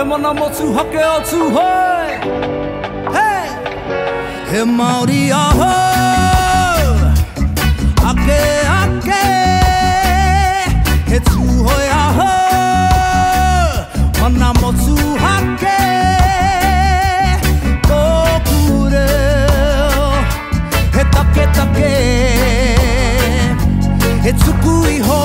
mana motu hake o tu hoi. Hey! He Māori aho, ake ake, he tu hoi aho, mana motu hake, tōku reo, he take take, he tuku iho.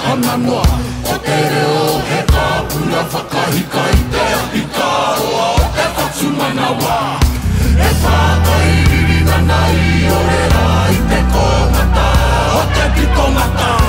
Hana noa, o te reo he kāpura whakahika I te api kāroa o te whatu manawa. E whākai riri nana I ore rā I te kōngata, o te pitongata.